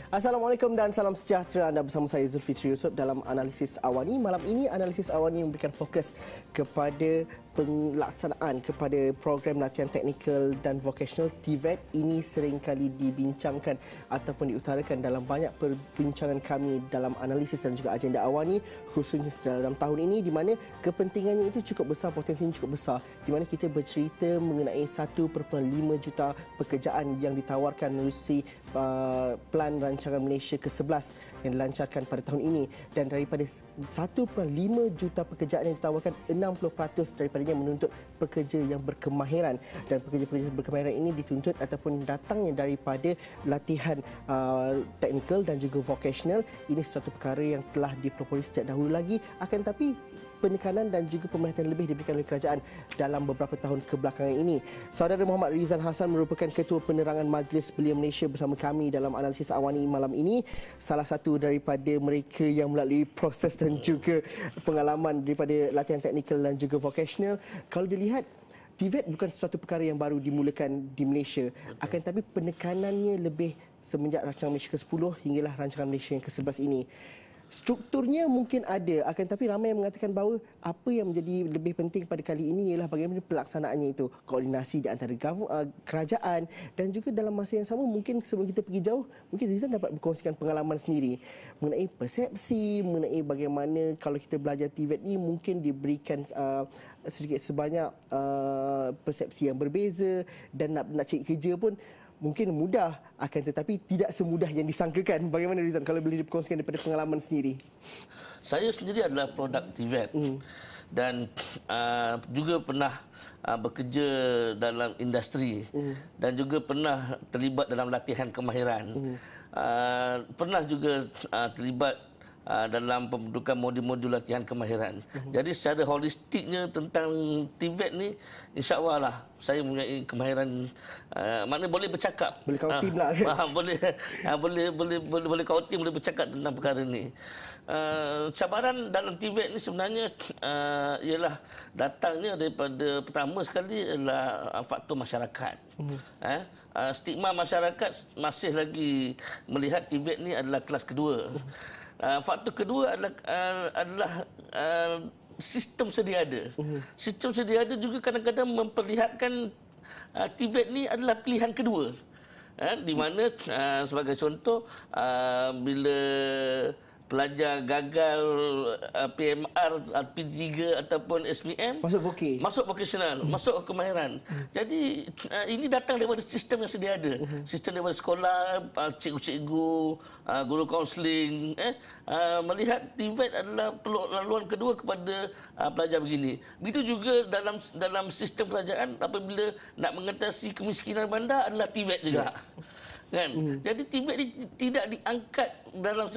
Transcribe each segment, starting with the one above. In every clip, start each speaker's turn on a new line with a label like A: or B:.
A: Assalamualaikum dan salam sejahtera. Anda bersama saya Zulfitri Yusof dalam Analisis Awani. Malam ini Analisis Awani memberikan fokus kepada pelaksanaan kepada program latihan teknikal dan vocational TVET. Ini seringkali dibincangkan ataupun diutarakan dalam banyak perbincangan kami dalam analisis dan juga agenda Awani, khususnya dalam tahun ini, di mana kepentingannya itu cukup besar, potensinya cukup besar, di mana kita bercerita mengenai 1.5 juta pekerjaan yang ditawarkan melalui Pelan Rancangan Malaysia ke-11 yang dilancarkan pada tahun ini, dan daripada 1.5 juta pekerjaan yang ditawarkan, 60% daripadanya menuntut pekerja yang berkemahiran, dan pekerja-pekerja berkemahiran ini dituntut ataupun datangnya daripada latihan teknikal dan juga vocational. Ini satu perkara yang telah dipropolis sejak dahulu lagi, akan tapi penekanan dan juga pemerhatian lebih diberikan oleh kerajaan dalam beberapa tahun kebelakangan ini. Saudara Muhammad Rizan Hassan merupakan Ketua Penerangan Majlis Belia Malaysia bersama kami dalam Analisis Awani malam ini. Salah satu daripada mereka yang melalui proses dan juga pengalaman daripada latihan teknikal dan juga vocational. Kalau dilihat, TVET bukan sesuatu perkara yang baru dimulakan di Malaysia. Akan tapi penekanannya lebih semenjak Rancangan Malaysia ke-10 hinggalah Rancangan Malaysia yang ke-11 ini. Strukturnya mungkin ada, akan tapi ramai yang mengatakan bahawa apa yang menjadi lebih penting pada kali ini ialah bagaimana pelaksanaannya itu, koordinasi di antara kerajaan, dan juga dalam masa yang sama mungkin sebelum kita pergi jauh, mungkin Rizan dapat berkongsikan pengalaman sendiri mengenai persepsi, mengenai bagaimana kalau kita belajar TVET ni mungkin diberikan sedikit sebanyak persepsi yang berbeza, dan nak cari kerja pun mungkin mudah, akan tetapi tidak semudah yang disangkakan. Bagaimana Rizan kalau boleh dikongsikan daripada pengalaman sendiri?
B: Saya sendiri adalah produk TVET dan juga pernah bekerja dalam industri dan juga pernah terlibat dalam latihan kemahiran. Pernah juga terlibat dalam pembentukan modul-modul latihan kemahiran. Jadi secara holistiknya tentang TVET ni, insya-Allah lah saya mempunyai kemahiran, maknanya boleh bercakap.
A: Boleh kau tim lah.
B: Boleh kau tim, boleh bercakap tentang perkara ni. Cabaran dalam TVET ni sebenarnya ialah datangnya daripada, pertama sekali adalah faktor masyarakat. Stigma masyarakat masih lagi melihat TVET ni adalah kelas kedua. Faktor kedua adalah sistem sedia ada. Sistem sedia ada juga kadang-kadang memperlihatkan TVET ni adalah pilihan kedua. Di mana sebagai contoh, bila pelajar gagal PMR, P3 ataupun SPM, masuk vocational, masuk kemahiran. Jadi ini datang daripada sistem yang sedia ada. Sistem daripada sekolah, cikgu-cikgu, guru kaunseling, melihat TVET adalah laluan kedua kepada pelajar begini. Begitu juga dalam sistem kerajaan, apabila nak mengatasi kemiskinan bandar adalah TVET juga. Kan? Jadi TVET ini tidak diangkat dalam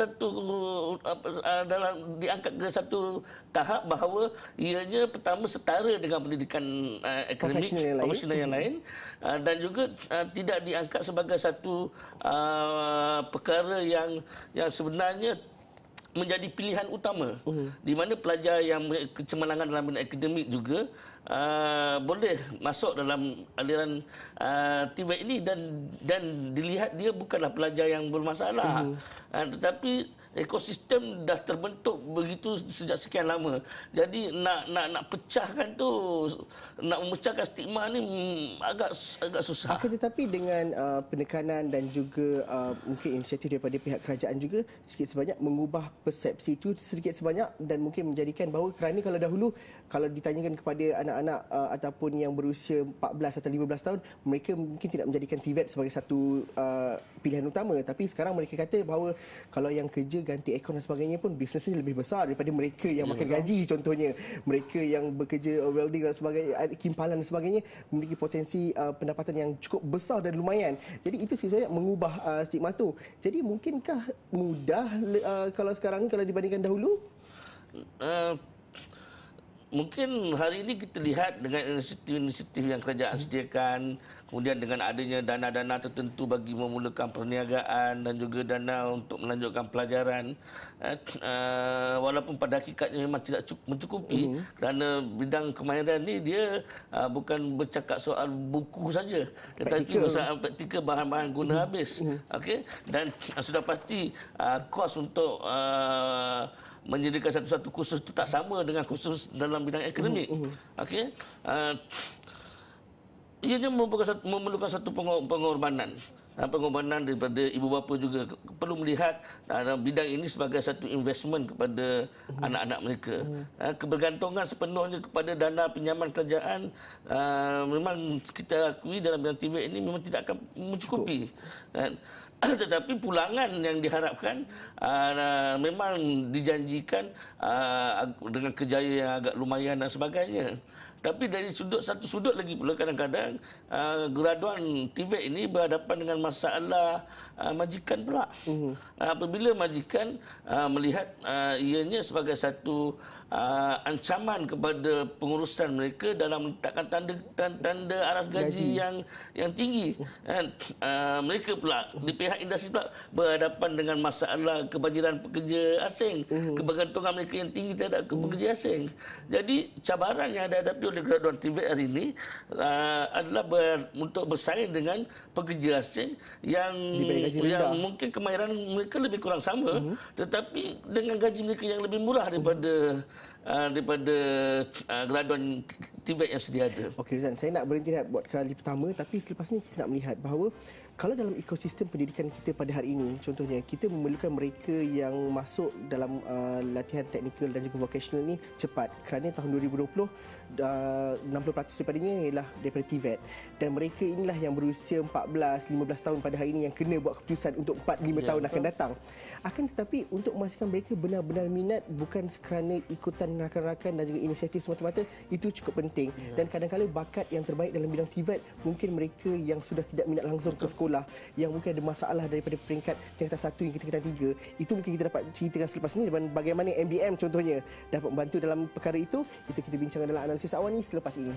B: diangkat ke satu tahap bahawa ianya pertama setara dengan pendidikan akademik profesional yang lain, dan juga tidak diangkat sebagai satu perkara yang sebenarnya menjadi pilihan utama, di mana pelajar yang kecemerlangan dalam bidang akademik juga boleh masuk dalam aliran TVET ini, dan dilihat dia bukanlah pelajar yang bermasalah, tetapi ekosistem dah terbentuk begitu sejak sekian lama. Jadi nak pecahkan tu, nak memecahkan stigma ni agak susah.
A: Tetapi dengan penekanan dan juga mungkin inisiatif daripada pihak kerajaan juga sedikit sebanyak mengubah persepsi itu sedikit sebanyak, dan mungkin menjadikan bahawa, kerana kalau dahulu kalau ditanyakan kepada anak-anak ataupun yang berusia 14 atau 15 tahun, mereka mungkin tidak menjadikan TVET sebagai satu pilihan utama, tapi sekarang mereka kata bahawa kalau yang kerja ganti aircon dan sebagainya pun bisnesnya lebih besar daripada mereka yang makan gaji. Contohnya mereka yang bekerja welding dan sebagainya, kimpalan dan sebagainya, memiliki potensi pendapatan yang cukup besar dan lumayan. Jadi itu saya mengubah stigma tu. Jadi mungkinkah mudah kalau sekarang ni kalau dibandingkan dahulu?
B: mungkin hari ini kita lihat dengan inisiatif-inisiatif yang kerajaan sediakan, kemudian dengan adanya dana-dana tertentu bagi memulakan perniagaan dan juga dana untuk melanjutkan pelajaran, walaupun pada hakikatnya memang tidak mencukupi, kerana bidang kemahiran ni dia bukan bercakap soal buku saja, tetapi soal praktikal, bahan-bahan guna habis. Okey, dan sudah pasti kos untuk menyediakan satu-satu kursus itu tak sama dengan kursus dalam bidang akademik. Okey, ianya memerlukan satu pengorbanan. Pengorbanan daripada ibu bapa juga perlu melihat bidang ini sebagai satu investment kepada anak-anak mereka. Kebergantungan sepenuhnya kepada dana pinjaman kerajaan memang kita akui dalam bidang TVET ini memang tidak akan mencukupi. Tetapi pulangan yang diharapkan memang dijanjikan dengan kejayaan yang agak lumayan dan sebagainya. Tapi dari satu sudut lagi pula kadang-kadang graduan TVET ini berhadapan dengan masalah majikan pula. Apabila majikan melihat ianya sebagai satu ancaman kepada pengurusan mereka dalam meletakkan tanda aras gaji yang tinggi, mereka pula di pihak industri pula berhadapan dengan masalah kebanjiran pekerja asing, kebergantungan mereka yang tinggi terhadap pekerja asing. Jadi cabaran yang dihadapi oleh graduan TVET hari ini adalah untuk bersaing dengan pekerja asing yang mungkin kemahiran mereka lebih kurang sama, tetapi dengan gaji mereka yang lebih murah daripada graduan TVET yang sedia ada.
A: Okey Rizan, saya nak berhenti buat kali pertama, tapi selepas ni kita nak melihat bahawa kalau dalam ekosistem pendidikan kita pada hari ini, contohnya kita memerlukan mereka yang masuk dalam latihan teknikal dan juga vocational ni cepat, kerana tahun 2020 60% daripadanya ialah daripada TVET, dan mereka inilah yang berusia 14-15 tahun pada hari ini yang kena buat keputusan untuk 4-5 tahun akan datang. Akan tetapi untuk memastikan mereka benar-benar minat, bukan kerana ikutan rakan-rakan dan juga inisiatif semata-mata, itu cukup penting. Dan kadang-kadang bakat yang terbaik dalam bidang TVET mungkin mereka yang sudah tidak minat langsung ke sekolah, yang mungkin ada masalah daripada peringkat tingkatan 1 hingga tingkatan 3. Itu mungkin kita dapat ceritakan selepas ini, dan bagaimana MBM contohnya dapat membantu dalam perkara itu kita bincangkan dalam analisis awal ni selepas ini.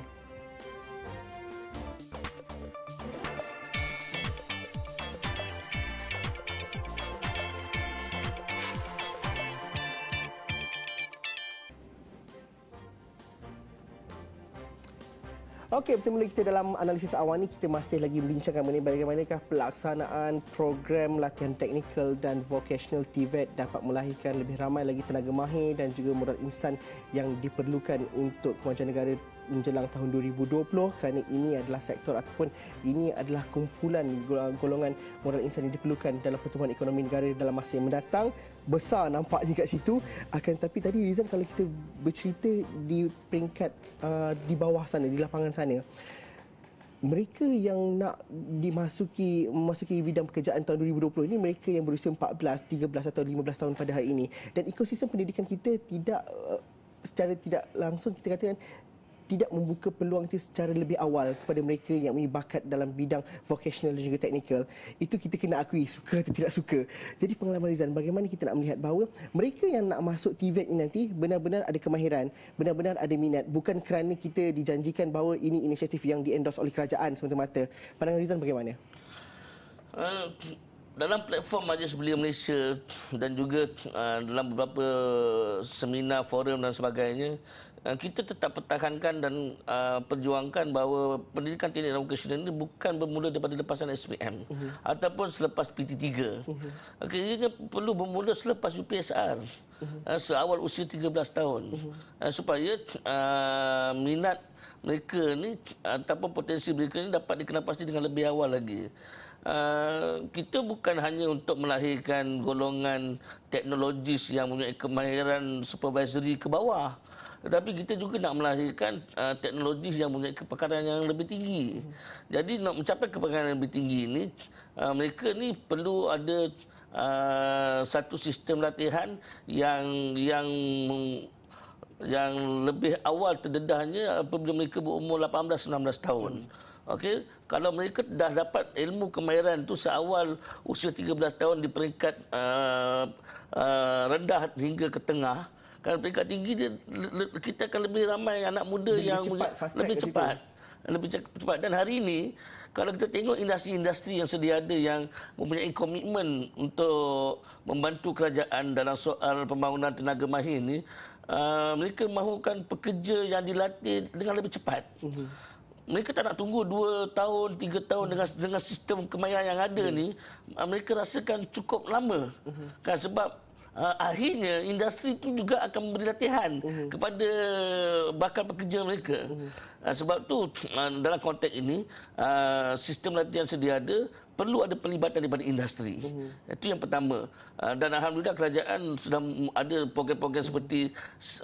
A: Okey, bertemu kita dalam analisis awal ni, kita masih lagi membincangkan mengenai bagaimanakah pelaksanaan program latihan teknikal dan vocational TVET dapat melahirkan lebih ramai lagi tenaga mahir dan juga modal insan yang diperlukan untuk kemajuan negara menjelang tahun 2020, kerana ini adalah sektor ataupun ini adalah kumpulan golongan modal insan yang diperlukan dalam pertumbuhan ekonomi negara dalam masa yang mendatang. Besar nampaknya kat situ. Akan tapi tadi Rizal, kalau kita bercerita di peringkat di bawah sana, di lapangan sana, mereka yang nak memasuki bidang pekerjaan tahun 2020 ini mereka yang berusia 14, 13 atau 15 tahun pada hari ini, dan ekosistem pendidikan kita tidak secara tidak langsung kita katakan tidak membuka peluang itu secara lebih awal kepada mereka yang mempunyai bakat dalam bidang vocational dan juga teknikal. Itu kita kena akui, suka atau tidak suka. Jadi pengalaman Rizan, bagaimana kita nak melihat bahawa mereka yang nak masuk TVET ini nanti benar-benar ada kemahiran, benar-benar ada minat, bukan kerana kita dijanjikan bahawa ini inisiatif yang di-endorse oleh kerajaan semata-mata. Pandangan Rizan bagaimana?
B: Dalam platform Majlis Belia Malaysia dan juga dalam beberapa seminar, forum dan sebagainya, kita tetap pertahankan dan perjuangkan bahawa pendidikan teknik dan vocasional ini bukan bermula daripada lepasan SPM ataupun selepas PT3. Ia perlu bermula selepas UPSR, seawal usia 13 tahun, supaya minat mereka ni ataupun potensi mereka ni dapat dikenal pasti dengan lebih awal lagi. Kita bukan hanya untuk melahirkan golongan teknologis yang mempunyai kemahiran supervisory ke bawah, tetapi kita juga nak melahirkan teknologis yang mempunyai kepakaran yang lebih tinggi. Jadi nak mencapai kepakaran yang lebih tinggi ini, mereka ni perlu ada satu sistem latihan yang lebih awal terdedahnya apabila mereka berumur 18-19 tahun. Okey, kalau mereka dah dapat ilmu kemahiran itu seawal usia 13 tahun di peringkat rendah hingga ke tengah, Kalau peringkat tinggi dia, kita akan lebih ramai anak muda
A: lebih
B: yang
A: cepat, fast track
B: lebih
A: kat
B: cepat. Lebih cepat. Dan hari ini kalau kita tengok industri-industri yang sedia ada yang mempunyai komitmen untuk membantu kerajaan dalam soal pembangunan tenaga mahir ni, mereka mahukan pekerja yang dilatih dengan lebih cepat. Mereka tak nak tunggu 2 tahun, 3 tahun dengan sistem kemahiran yang ada ni. Mereka rasakan cukup lama. Kan, sebab akhirnya industri itu juga akan memberi latihan kepada bakal pekerja mereka. Sebab tu dalam konteks ini sistem latihan sedia ada, perlu ada pelibatan daripada industri. Itu yang pertama. Dan alhamdulillah kerajaan sudah ada program-program seperti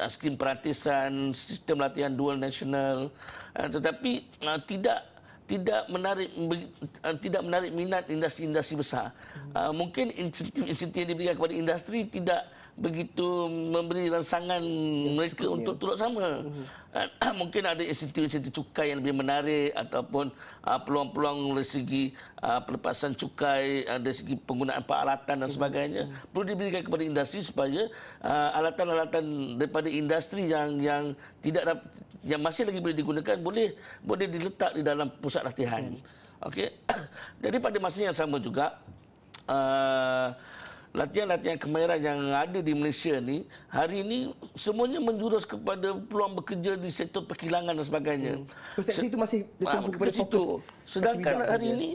B: skim perantisan, sistem latihan dual nasional, tetapi tidak menarik minat industri-industri besar. Mungkin insentif yang diberikan kepada industri tidak begitu memberi rangsangan mereka untuk turut sama. Mungkin ada insentif cukai yang lebih menarik ataupun peluang-peluang dari segi pelepasan cukai, dari segi penggunaan peralatan dan sebagainya perlu diberikan kepada industri supaya alatan-alatan daripada industri yang tidak yang masih lagi boleh digunakan boleh diletak di dalam pusat latihan. Okey. Jadi pada masa yang sama juga latihan-latihan kemahiran yang ada di Malaysia ni hari ini semuanya menjurus kepada peluang bekerja di sektor perkilangan dan sebagainya.
A: Persepsi itu masih tertumpu kepada fokus.
B: Sedangkan hari ini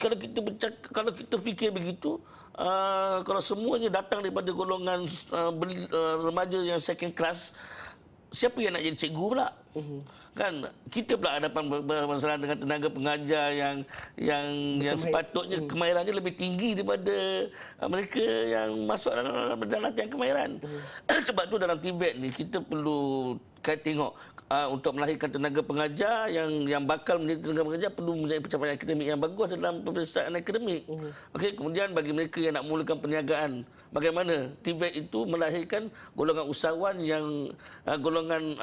B: kalau kita fikir begitu, kalau semuanya datang daripada golongan remaja yang second class, siapa yang nak jadi cikgu pula? Kan kita pula hadapan bermasalah dengan tenaga pengajar yang sepatutnya kemahirannya lebih tinggi daripada mereka yang masuk dalam latihan kemahiran. Sebab tu dalam TVET ni kita perlu tengok untuk melahirkan tenaga pengajar yang bakal menjadi tenaga pengajar perlu mempunyai pencapaian akademik yang bagus dalam peperiksaan akademik. Okey, kemudian bagi mereka yang nak mulakan perniagaan, bagaimana TVET itu melahirkan golongan usahawan yang golongan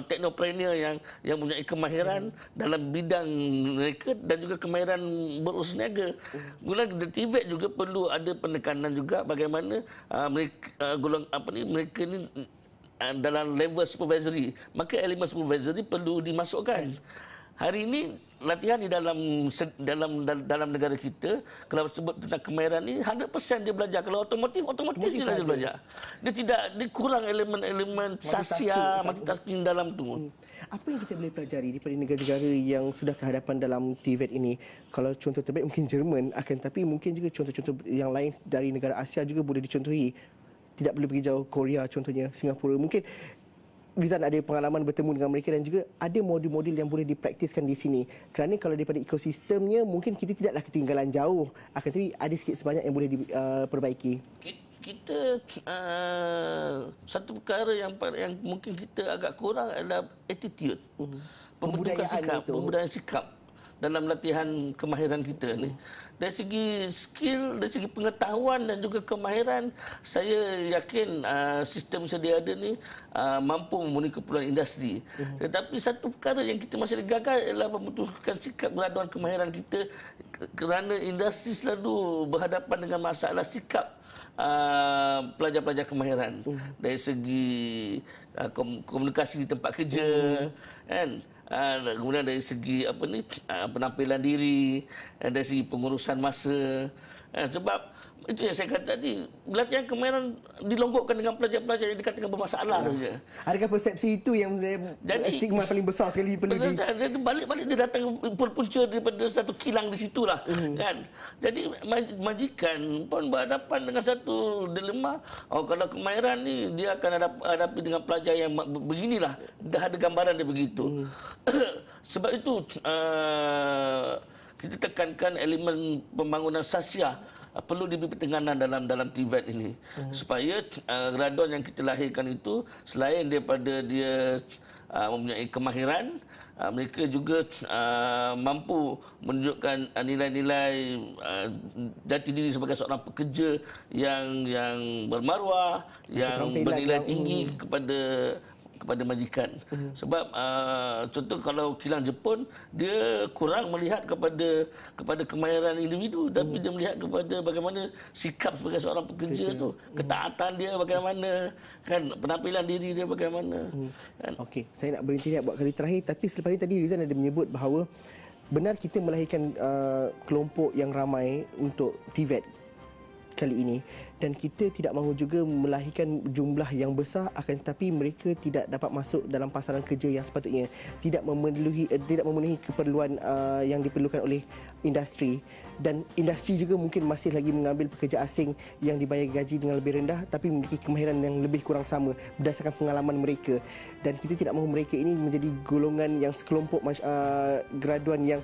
B: teknopreneur yang mempunyai kemahiran dalam bidang mereka dan juga kemahiran berusaha niaga. Kemudian TVET juga perlu ada penekanan juga bagaimana mereka ni dalam level supervisory, maka elemen supervisory perlu dimasukkan. Hari ini latihan di dalam negara kita, kalau sebut tentang kemahiran ini 100% dia belajar. Kalau otomotif dia belajar. Dia kurang elemen sasia, multitasking dalam tu.
A: Apa yang kita boleh pelajari daripada negara-negara yang sudah kehadapan dalam TVET ini? Kalau contoh terbaik mungkin Jerman, tapi mungkin juga contoh-contoh yang lain dari negara Asia juga boleh dicontohi. Tidak perlu pergi jauh, Korea contohnya, Singapura. Mungkin Rizan ada pengalaman bertemu dengan mereka dan juga ada modul-modul yang boleh dipraktiskan di sini. Kerana kalau daripada ekosistemnya mungkin kita tidaklah ketinggalan jauh. Akan tetapi ada sikit sebanyak yang boleh diperbaiki.
B: Kita satu perkara yang mungkin kita agak kurang adalah attitude. Pembudayaan sikap dalam latihan kemahiran kita ni. Dari segi skill, dari segi pengetahuan dan juga kemahiran, saya yakin sistem sedia ada ni mampu memenuhi keperluan industri. Tetapi satu perkara yang kita masih gagal ialah membutuhkan sikap graduan kemahiran kita kerana industri selalu berhadapan dengan masalah sikap pelajar-pelajar kemahiran. Dari segi komunikasi di tempat kerja, kan? Kemudian dari segi penampilan diri, dari segi pengurusan masa. Sebab itu yang saya kata tadi, latihan kemahiran dilonggokkan dengan pelajar-pelajar yang dikatakan bermasalah saja.
A: Adakah persepsi itu yang stigma paling besar sekali perlu
B: balik-balik dia datang punca daripada satu kilang di situlah, kan. Jadi majikan pun berhadapan dengan satu dilema. Kalau kemahiran ni dia akan hadapi dengan pelajar yang beginilah, dah ada gambaran dia begitu. Sebab itu kita tekankan elemen pembangunan sasia perlu diberi pertengahan dalam TVET ini supaya graduan yang kita lahirkan itu selain daripada dia mempunyai kemahiran, mereka juga mampu menunjukkan nilai-nilai jati diri sebagai seorang pekerja yang bermaruah, yang bernilai tinggi kepada majikan. Sebab contoh kalau kilang Jepun, dia kurang melihat kepada kemahiran individu, tapi dia melihat kepada bagaimana sikap sebagai seorang pekerja tu, ketaatan dia bagaimana, kan, penampilan diri dia bagaimana. Kan?
A: Okey, saya nak berhenti buat kali terakhir, tapi selepas ini tadi Rizan ada menyebut bahawa benar kita melahirkan kelompok yang ramai untuk TVET kali ini, dan kita tidak mahu juga melahirkan jumlah yang besar, akan tetapi mereka tidak dapat masuk dalam pasaran kerja yang sepatutnya, tidak memenuhi keperluan yang diperlukan oleh industri, dan industri juga mungkin masih lagi mengambil pekerja asing yang dibayar gaji dengan lebih rendah tapi memiliki kemahiran yang lebih kurang sama berdasarkan pengalaman mereka, dan kita tidak mahu mereka ini menjadi golongan yang sekelompok graduan yang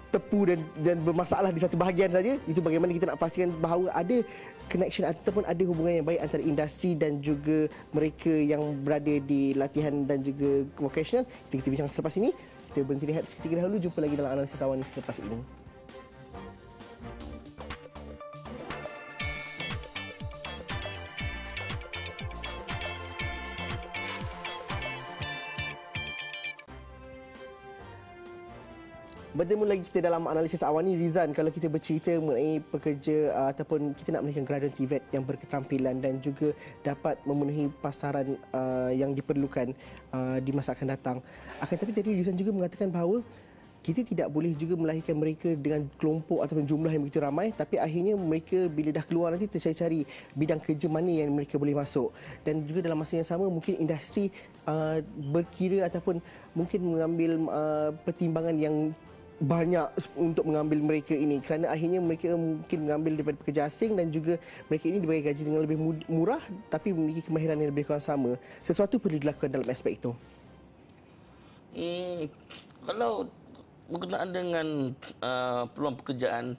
A: tepu dan bermasalah di satu bahagian saja. Itu bagaimana kita nak pastikan bahawa ada connection ataupun ada hubungan yang baik antara industri dan juga mereka yang berada di latihan dan juga vocational. Kita bincang selepas ini. Kita berhenti rehat seketika dahulu. Jumpa lagi dalam analisis awan selepas ini. Bertemu lagi kita dalam analisis awan ni. Rizan, kalau kita bercerita mengenai pekerja ataupun kita nak melahirkan graduan TVET yang berketerampilan dan juga dapat memenuhi pasaran yang diperlukan di masa akan datang. Akan tetapi tadi Rizan juga mengatakan bahawa kita tidak boleh juga melahirkan mereka dengan kelompok ataupun jumlah yang begitu ramai, tapi akhirnya mereka bila dah keluar nanti tercari-cari bidang kerja mana yang mereka boleh masuk. Dan juga dalam masa yang sama mungkin industri berkira ataupun mungkin mengambil pertimbangan yang banyak untuk mengambil mereka ini, kerana akhirnya mereka mungkin mengambil daripada pekerja asing dan juga mereka ini dibayar gaji dengan lebih murah tapi memiliki kemahiran yang lebih kurang sama. Sesuatu perlu dilakukan dalam aspek itu.
B: Kalau berkenaan dengan peluang pekerjaan,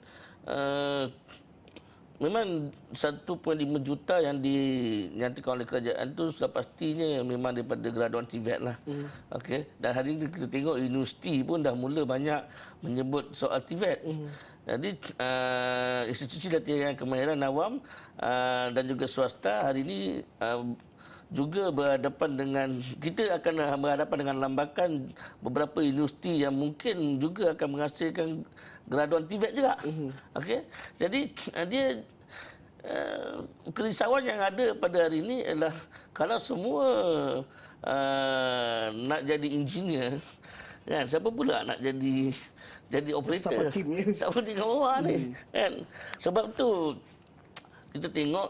B: memang 1.5 juta yang dinyatakan oleh kerajaan itu sudah pastinya memang daripada graduan TVET lah. Okey. Dan hari ini kita tengok universiti pun dah mula banyak menyebut soal TVET. Jadi institusi latihan kemahiran awam dan juga swasta hari ini juga berhadapan dengan, kita akan berhadapan dengan lambakan beberapa universiti yang mungkin juga akan menghasilkan graduan TVET juga. Okey. Jadi dia kerisauan yang ada pada hari ini adalah kalau semua nak jadi engineer, kan, siapa pula nak jadi operator? Siapa di bawah ni? Kan? Sebab tu kita tengok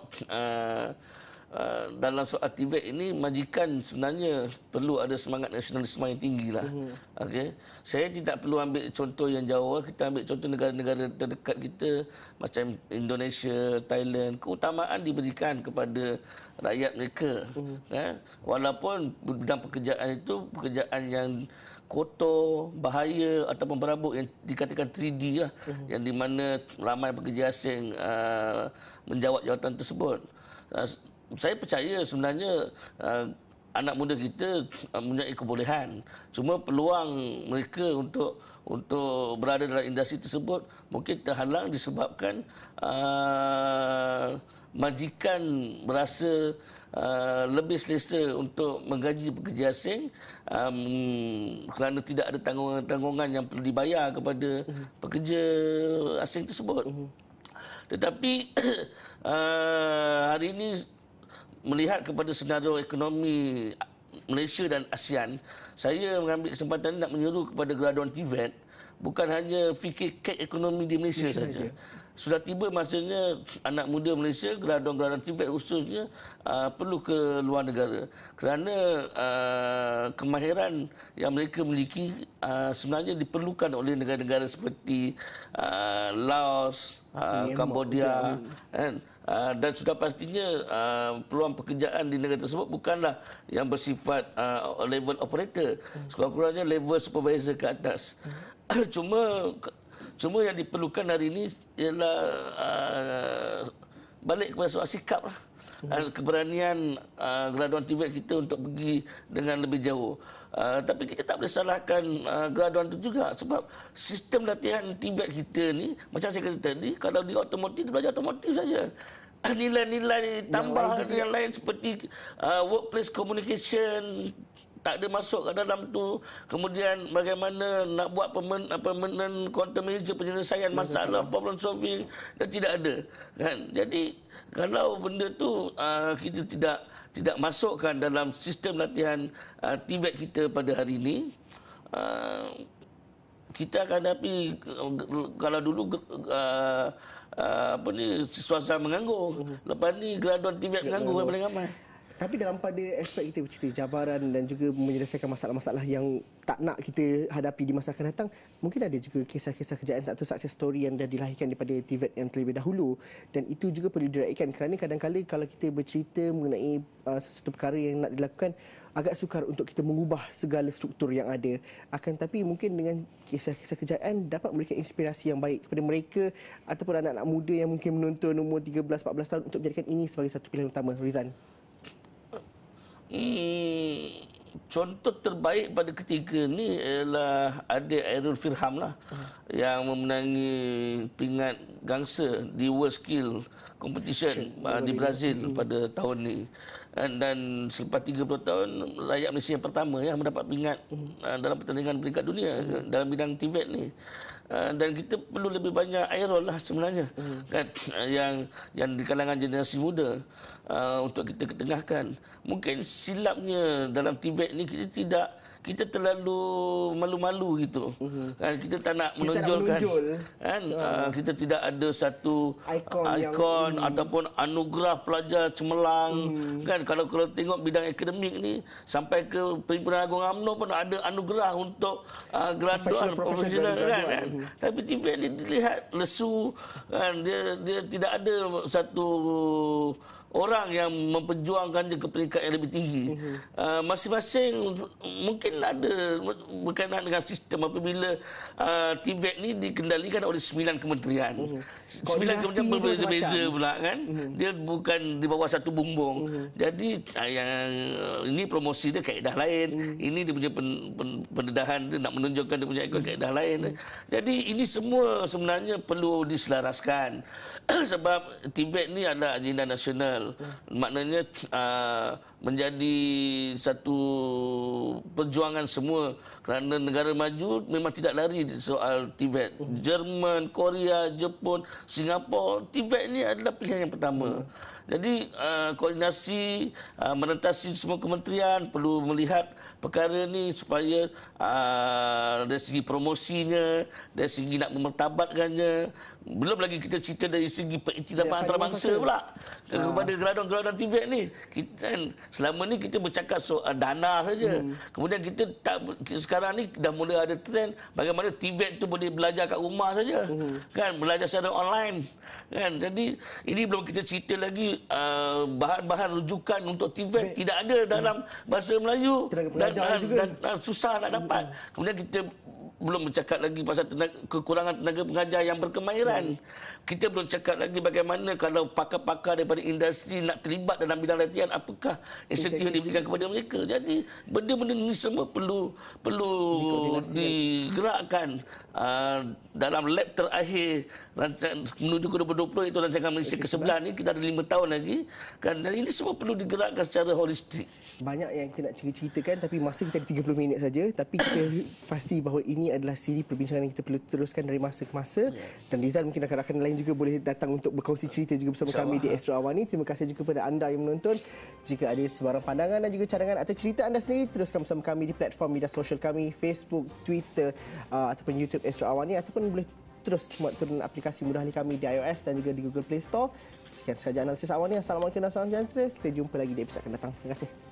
B: dalam soal TVET ini, majikan sebenarnya perlu ada semangat nasionalisme yang tinggi lah. Okay. Saya tidak perlu ambil contoh yang jauh, kita ambil contoh negara-negara terdekat kita macam Indonesia, Thailand. Keutamaan diberikan kepada rakyat mereka. Walaupun bidang pekerjaan itu pekerjaan yang kotor, bahaya ataupun berabuk yang dikatakan 3D lah, yang di mana ramai pekerja asing menjawat jawatan tersebut. Saya percaya sebenarnya anak muda kita mempunyai kebolehan. Cuma peluang mereka untuk berada dalam industri tersebut mungkin terhalang disebabkan majikan berasa lebih selesa untuk menggaji pekerja asing kerana tidak ada tanggungan-tanggungan yang perlu dibayar kepada pekerja asing tersebut. Tetapi hari ini melihat kepada senario ekonomi Malaysia dan ASEAN, saya mengambil kesempatan ini nak menyeru kepada graduan TVET bukan hanya fikir kek ekonomi di Malaysia saja. Sudah tiba masanya anak muda Malaysia, graduan-graduan TVET khususnya, perlu ke luar negara. Kerana kemahiran yang mereka miliki sebenarnya diperlukan oleh negara-negara seperti Laos, Cambodia, dan sudah pastinya peluang pekerjaan di negara tersebut bukanlah yang bersifat level operator, sekurang-kurangnya level supervisor ke atas. Cuma yang diperlukan hari ini ialah balik kepada soal sikap lah. Keberanian graduan TVET kita untuk pergi dengan lebih jauh. Tapi kita tak boleh salahkan graduan itu juga, sebab sistem latihan TVET kita ni, macam saya kata tadi, kalau di otomotif, dia belajar otomotif saja. nilai-nilai tambah yang lain seperti workplace communication tak ada masuk ke dalam tu. Kemudian bagaimana nak buat permanent countermeasure, penyelesaian masalah, problem solving, dan tidak ada kan. Jadi kalau benda tu kita tidak masukkan dalam sistem latihan TVET kita pada hari ini, kita akan hadapi kalau dulu suasana menganggur. Lepas ni graduan TVET menganggur paling ramai.
A: Tapi dalam pada aspek kita bercerita cabaran dan juga menyelesaikan masalah-masalah yang tak nak kita hadapi di masa akan datang, mungkin ada juga kisah-kisah kejayaan tak tahu success story yang dah dilahirkan daripada TVET yang terlebih dahulu, dan itu juga perlu diraikan kerana kadang-kadang kalau kita bercerita mengenai sesuatu perkara yang nak dilakukan, agak sukar untuk kita mengubah segala struktur yang ada. Akan tapi mungkin dengan kisah-kisah kejayaan dapat memberikan inspirasi yang baik kepada mereka ataupun anak-anak muda yang mungkin menonton umur 13-14 tahun untuk menjadikan ini sebagai satu pilihan utama. Rizan.
B: Contoh terbaik pada ketika ni ialah adik Airul Firham lah, yang memenangi pingat gangsa di World Skill Competition di Brazil pada tahun ni. Dan selepas 30 tahun, rakyat Malaysia yang pertama yang mendapat pingat dalam pertandingan peringkat dunia dalam bidang TVET ni. Dan kita perlu lebih banyak Airul lah sebenarnya, kan, yang di kalangan generasi muda untuk kita ketengahkan. Mungkin silapnya dalam TVET ni kita terlalu malu-malu gitu. Kan, kita tak nak menonjolkan. Kan, kita tidak ada satu ikon ataupun anugerah pelajar cemerlang. Kan, kalau tengok bidang akademik ni sampai ke Perhimpunan Agung UMNO pun ada anugerah untuk graduan profesional kan. Tapi TVET ni dilihat lesu, kan, dia tidak ada satu orang yang memperjuangkan dia ke peringkat yang lebih tinggi. Masing-masing mungkin ada berkaitan dengan sistem apabila TVET ni dikendalikan oleh 9 kementerian. 9 kementerian berbeza-beza pula kan. Dia bukan di bawah satu bumbung. Jadi yang ini promosi dia kaedah lain. Ini dia punya pendedahan, dia nak menunjukkan dia punya ikon kaedah lain. Jadi ini semua sebenarnya perlu diselaraskan. Sebab TVET ni adalah agenda nasional. Maknanya menjadi satu perjuangan semua, kerana negara maju memang tidak lari soal TVET. Jerman, Korea, Jepun, Singapura, TVET ini adalah pilihan yang pertama. Jadi koordinasi menentasi semua kementerian perlu melihat perkara ni supaya dari segi promosinya, dari segi nak memertabatkannya. Belum lagi kita cerita dari segi pengiktirafan antarabangsa pula kepada graduan-graduan TVET ni. Selama ni kita bercakap soal dana saja. Kemudian sekarang ni dah mula ada trend bagaimana TVET tu boleh belajar kat rumah saja. Kan, belajar secara online. Kan, jadi ini belum kita cerita lagi bahan-bahan rujukan untuk TVET tidak ada dalam bahasa Melayu dan susah nak dapat. Kemudian kita belum bercakap lagi pasal kekurangan tenaga pengajar yang berkemahiran. Kita belum cakap lagi bagaimana kalau pakar-pakar daripada industri nak terlibat dalam bidang latihan, apakah insentif yang diberikan kepada mereka. Jadi benda-benda ini semua perlu digerakkan. Dalam lab terakhir menuju ke 2020 itu rancangan Malaysia ke-11 ni, kita ada 5 tahun lagi kan, dan ini semua perlu digerakkan secara holistik.
A: Banyak yang kita nak ceritakan, tapi masa kita ada 30 minit saja. Tapi kita pasti bahawa ini adalah siri perbincangan yang kita perlu teruskan dari masa ke masa. Dan Rizal mungkin rakan-rakan lain juga boleh datang untuk berkongsi cerita juga bersama kami di Astro Awani. Terima kasih juga kepada anda yang menonton. Jika ada sebarang pandangan dan juga cadangan atau cerita anda sendiri, teruskan bersama kami di platform media sosial kami, Facebook, Twitter ataupun YouTube Astro Awani, ataupun boleh terus buat turun aplikasi Mudahli kami di iOS dan juga di Google Play Store. Sekian sahaja analisis Awani. Assalamualaikum dan salam sejahtera. Kita jumpa lagi di episod akan datang. Terima kasih.